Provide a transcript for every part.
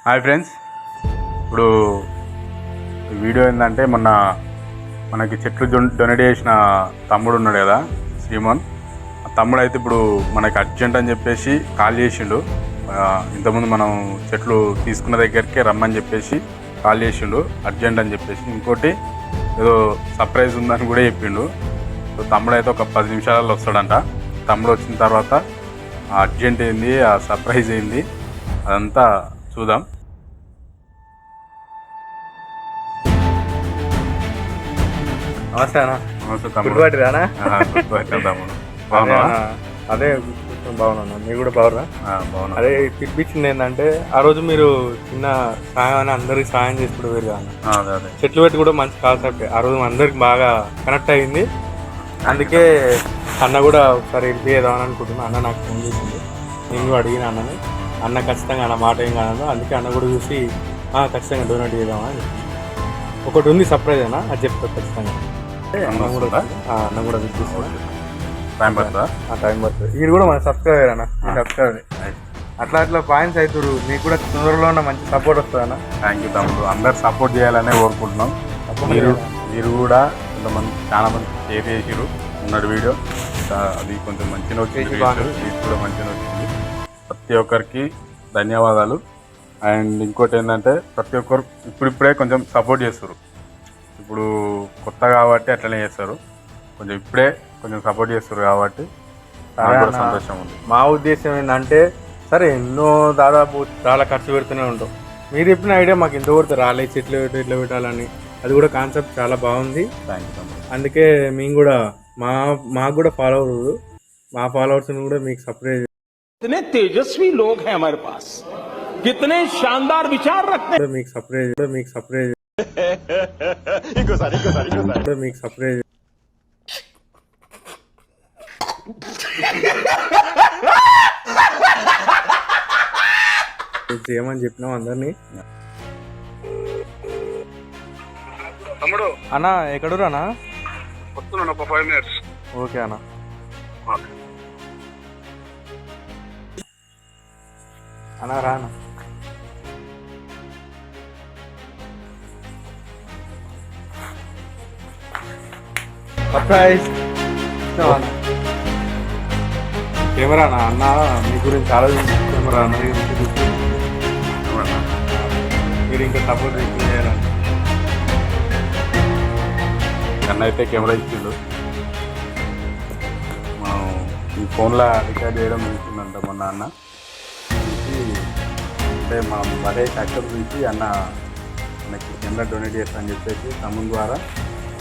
Hi friends, ఇప్పుడు video ఏంటంటే మొన్న మనకి చెట్లు డొనేట్ చేసిన తమ్ముడు ఉన్నాడు కదా శ్రీమన్. ఆ తమ్ముడు అయితే ఇప్పుడు మనకి అర్జెంట్ అని చెప్పేసి కాల్ చేసిండు. ఇంతకుముందు మనం చెట్లు తీసుకున్న దగ్గరికి రమ్మని చెప్పేసి కాల్ చేసిండు అర్జెంట్ అని చెప్పేసి. ఇంకోటి ఏదో సర్ప్రైజ్ ఉందని కూడా చెప్పిండు. సో తమ్ముడు అయితే ఒక 10 నిమిషాలలో వస్తాడంట. తమ్ముడు వచ్చిన తర్వాత ఆ అర్జెంట్ ఏంది, ఆ సర్ప్రైజ్ ఏంది అదంతా చూద్దాం. నమస్తే అన్న. నమస్తే తమ్ముడు. గుర్తుపట్టిరానా? తమ్ముడు బాగున్నా? అదే బాగున్నా. మీరు కూడా బాగున్నా? బాగున్నా. అదే పిలిపించింది ఏంటంటే ఆ రోజు మీరు చిన్న సాయం అని అందరికి సాయం చేసుకుంటూ వేరు అదే అదే చెట్లు పెట్టి కూడా మంచి కాన్సెప్ట్. ఆ రోజు అందరికి బాగా కనెక్ట్ అయ్యింది. అందుకే అన్న కూడా ఒకసారి హెల్ప్ చేద్దామని అనుకుంటున్నా. అన్న నాకు ఫోన్ చేసింది, నేను కూడా అడిగిన అన్నని. అన్న ఖచ్చితంగా అన్న మాట ఏం కాదు. అందుకే అన్న కూడా చూసి ఖచ్చితంగా డొనేట్ చేద్దామని. ఒకటి ఉంది సర్ప్రైజ్ అన్న, అది చెప్తాను ఖచ్చితంగా. అన్న కూడా వినిపిస్తాను. టైం పడుతుందా? టైం పడుతుంది. మీరు కూడా మన సబ్స్క్రైబర్ అన్న, సబ్స్క్రైబర్. అట్లా పాయింట్స్ అవుతారు. మీకు కూడా తొందరలో ఉన్న మంచి సపోర్ట్ వస్తుంది అన్న. థ్యాంక్ యూ తమ్ముడు. అందరు సపోర్ట్ చేయాలనే కోరుకుంటున్నాం. మీరు కూడా కొంతమంది చాలా మంది షేర్ చేసిరు ఉన్నది వీడియో. అది కొంచెం మంచిగా వచ్చింది, రీచ్ కూడా మంచిగా వచ్చింది. ప్రతి ఒక్కరికి ధన్యవాదాలు. అండ్ ఇంకోటి ఏంటంటే ప్రతి ఒక్కరు ఇప్పుడిప్పుడే కొంచెం సపోర్ట్ చేస్తారు. ఇప్పుడు కొత్త కాబట్టి అట్లనే చేస్తారు. కొంచెం ఇప్పుడే కొంచెం సపోర్ట్ చేస్తారు కాబట్టి సంతోషం ఉంది. మా ఉద్దేశం ఏంటంటే సరే ఎన్నో దాదాపు చాలా ఖర్చు పెడుతూనే ఉంటాం. మీరు చెప్పిన ఐడియా మాకు ఇంతవరకు రాలేదు, చెట్లు ఇట్లా పెట్టాలని. అది కూడా కాన్సెప్ట్ చాలా బాగుంది. అందుకే మేము కూడా మాకు కూడా మా ఫాలోవర్స్ని కూడా మీకు సపరేట్. कितने तेजस्वी लोग हैं हमारे पास, कितने शानदार विचार रखते हैं. మీకు సపరేట్ చేయమని చెప్పినాం అందరినీ. తమ్ముడు అన్న ఎక్కడురా అన్న? వస్తున్నాను ఒక 5 minutes. ఓకే అన్న. అన్న రా అన్న. సర్ప్రైజ్ కెమెరా అన్న మీ గురించి ఆలోచించి కెమెరా అన్న మీరు ఇంకా సపోర్ట్ చేయాలని. అన్న అయితే కెమెరా ఇచ్చిండు. మనం ఈ ఫోన్లో రికార్డ్ చేయడం చూసిందంట మొన్న అన్న. అంటే మనం అదే కష్టం నుంచి అన్న మనకి కెమెరా డొనేట్ చేస్తా అని చెప్పేసి తమ్ముడు ద్వారా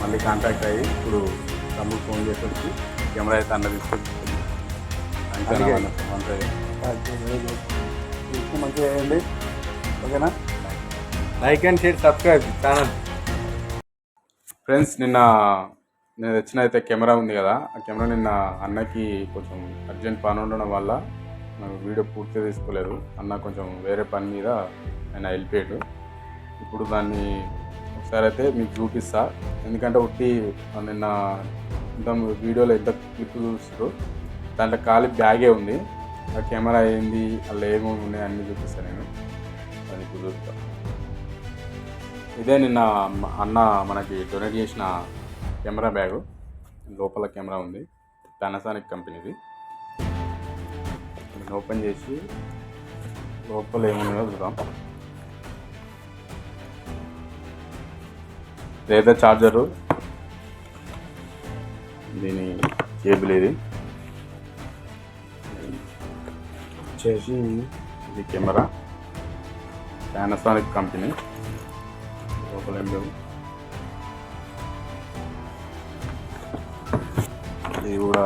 మళ్ళీ కాంటాక్ట్ అయ్యి ఇప్పుడు తమ్ముడు ఫోన్ చేసి వచ్చి కెమెరా అయితే అన్న తీసుకొచ్చి మంచిగా చేయండి. ఓకేనా? Like and share, subscribe channel. Friends, నేను తెచ్చిన అయితే కెమెరా ఉంది కదా, ఆ కెమెరా నిన్న అన్నకి కొంచెం అర్జెంట్ పని ఉండడం వల్ల నాకు వీడియో పూర్తిగా తీసుకోలేదు. అన్న కొంచెం వేరే పని మీద ఆయన వెళ్ళిపోయాడు. ఇప్పుడు దాన్ని ఒకసారి అయితే మీకు చూపిస్తా. ఎందుకంటే ఒకటి నిన్న ఇంత వీడియోలో ఎంత క్లిప్ చూస్తారు, దాంట్లో ఖాళీ బ్యాగే ఉంది. ఆ కెమెరా ఏంది, అలా ఏమేమి ఉన్నాయి అన్నీ చూపిస్తాను నేను. అది ఇప్పుడు చూస్తా. ఇదే నిన్న అన్న మనకి డొనేట్ చేసిన కెమెరా బ్యాగు. లోపల కెమెరా ఉంది, పానాసోనిక్ కంపెనీది. ఓపెన్ చేసి లోపల ఏమున్నాయో చూద్దాం. లేదా చార్జరు, దీని కేబుల్ ఇది వచ్చేసి ఇది కెమెరా పానాసోనిక్ కంపెనీ. లోపల ఏం లేవు. ఇది కూడా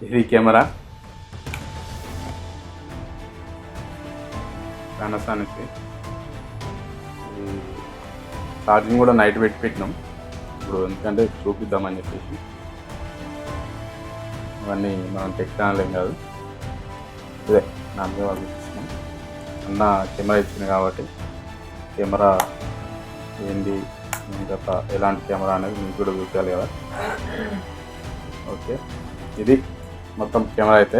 ఇది కెమెరా పానాసోనిక్. ఛార్జింగ్ కూడా నైట్ పెట్టినాం ఇప్పుడు, ఎందుకంటే చూపిద్దామని చెప్పేసి. ఇవన్నీ మనం టెక్నాలజీ ఏం కాదు, ఇదే నాకే వాళ్ళు ఇచ్చినాం. అన్న కెమెరా ఇచ్చింది కాబట్టి కెమెరా ఏంది ఇంకా ఎలాంటి కెమెరా అనేది మీకు కూడా చూపించాలి కదా. ఓకే, ఇది మొత్తం కెమెరా అయితే.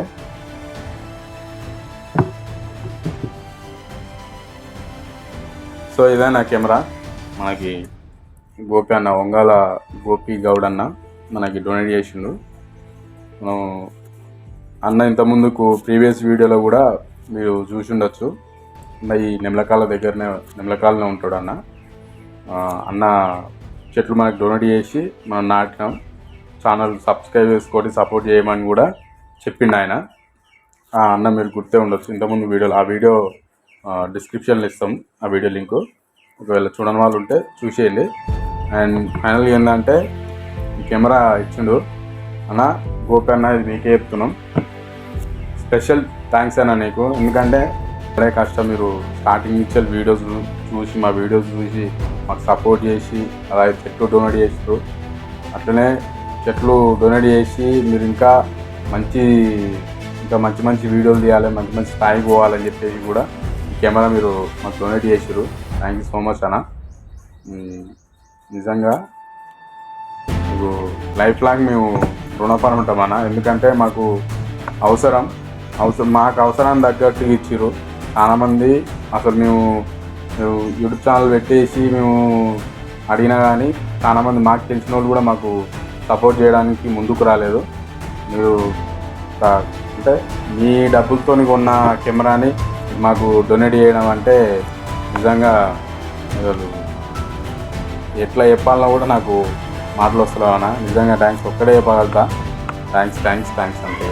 సో ఇదే నా కెమెరా. మనకి గోపి అన్న, వంగాల గోపి గౌడ్ అన్న మనకి డొనేట్ చేసిండు. మనం అన్న ఇంతకుముందుకు ప్రీవియస్ వీడియోలో కూడా మీరు చూసి ఉండొచ్చు. ఈ నెమలకాలనే ఉంటాడు అన్న. అన్న చెట్లు మనకి డొనేట్ చేసి మనం నాటినాం. ఛానల్ సబ్స్క్రైబ్ చేసుకొని సపోర్ట్ చేయమని కూడా చెప్పిండు ఆయన. అన్న మీరు గుర్తే ఉండొచ్చు ఇంతకుముందు వీడియోలో. ఆ వీడియో డిస్క్రిప్షన్లో ఇస్తాం, ఆ వీడియో లింకు. ఒకవేళ చూడని వాళ్ళు ఉంటే చూసేయండి. అండ్ ఫైనల్గా ఏంటంటే ఈ కెమెరా ఇచ్చిండు అన్న గోపి అన్న, ఇది మీకే చెప్తున్నాం. స్పెషల్ థ్యాంక్స్ అన్న నీకు. ఎందుకంటే అదే కష్టం, మీరు స్టార్టింగ్ ఇచ్చే వీడియోస్ చూసి మా వీడియోస్ చూసి మాకు సపోర్ట్ చేసి అలాగే చెట్లు డొనేట్ చేస్తారు. అట్లనే చెట్లు డొనేట్ చేసి మీరు ఇంకా మంచి వీడియోలు తీయాలి, మంచి స్థాయికి పోవాలని చెప్పేసి కూడా ఈ కెమెరా మీరు మాకు డొనేట్ చేసారు. థ్యాంక్ యూ సో మచ్ అన్న. నిజంగా మీకు లైఫ్ లాంగ్ మేము రుణపడి ఉంటాం అన్న. ఎందుకంటే మాకు అవసరాన్ని తగ్గట్టు ఇచ్చిర్రు. చాలామంది అసలు మేము యూట్యూబ్ ఛానల్ పెట్టేసి మేము అడిగినా కానీ చాలామంది మాకు తెలిసిన వాళ్ళు కూడా మాకు సపోర్ట్ చేయడానికి ముందుకు రాలేదు. మీరు అంటే మీ డబ్బులతో కొన్న కెమెరాని మాకు డొనేట్ చేయడం అంటే నిజంగా అసలు ఎట్లా చెప్పాలన్నా కూడా నాకు మాటలు వస్తలేవు అన్న. నిజంగా థ్యాంక్స్ ఒక్కడే చెప్పగలుగుతా. థ్యాంక్స్ అంటే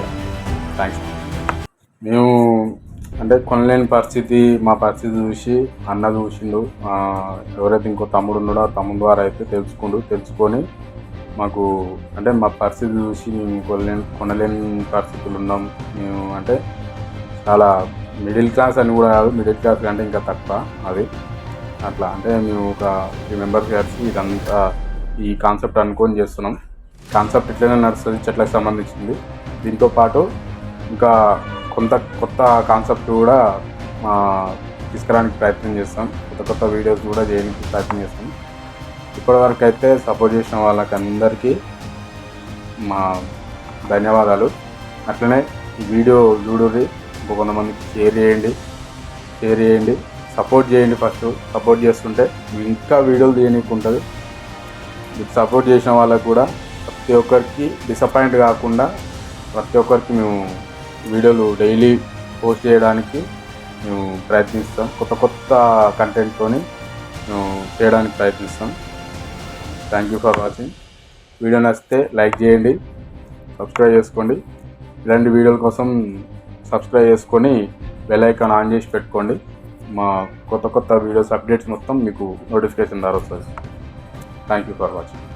థ్యాంక్స్. మేము అంటే కొనలేని పరిస్థితి, మా పరిస్థితి చూసి అన్న చూసిండు. ఎవరైతే ఇంకో తమ్ముడు ఉన్నాడో ఆ తమ్ముడు ద్వారా అయితే తెలుసుకొని మాకు అంటే మా పరిస్థితి చూసి మేము కొనలేని పరిస్థితులు ఉన్నాం. మేము అంటే చాలా మిడిల్ క్లాస్ అని కూడా కాదు, మిడిల్ క్లాస్ కంటే ఇంకా తక్కువ అది. అట్లా అంటే మేము ఒక 3 మెంబర్స్ కలిసి ఇదంతా ఈ కాన్సెప్ట్ అనుకొని చేస్తున్నాం. కాన్సెప్ట్ ఇట్లనే నడుస్తుంది, చెట్లకు సంబంధించింది. దీంతో పాటు ఇంకా కొత్త కాన్సెప్ట్ కూడా తీసుకురావడానికి ప్రయత్నం చేస్తాం. కొత్త వీడియోస్ కూడా చేయడానికి ప్రయత్నం చేస్తాం. ఇప్పటివరకు అయితే సపోర్ట్ చేసిన వాళ్ళకందరికీ మా ధన్యవాదాలు. అట్లనే ఈ వీడియో చూడండి, కొంతమందికి షేర్ చేయండి, సపోర్ట్ చేయండి. ఫస్ట్ సపోర్ట్ చేస్తుంటే ఇంకా వీడియోలు తీయనీకి ఉంటుంది. మీకు సపోర్ట్ చేసిన వాళ్ళకు కూడా ప్రతి ఒక్కరికి డిసప్పాయింట్ కాకుండా ప్రతి ఒక్కరికి మేము వీడియోలు డైలీ పోస్ట్ చేయడానికి మేము ప్రయత్నిస్తాం. కొత్త కంటెంట్తో మేము చేయడానికి ప్రయత్నిస్తాం. Thank you for watching. Video నచ్చితే లైక్ చేయండి, సబ్స్క్రైబ్ చేసుకోండి. ఇలాంటి వీడియోల కోసం సబ్స్క్రైబ్ చేసుకొని బెల్ ఐకాన్ ఆన్ చేసి పెట్టుకోండి. మా కొత్త వీడియోస్ అప్డేట్స్ మొత్తం మీకు నోటిఫికేషన్ ద్వారా వస్తుంది. Thank you for watching.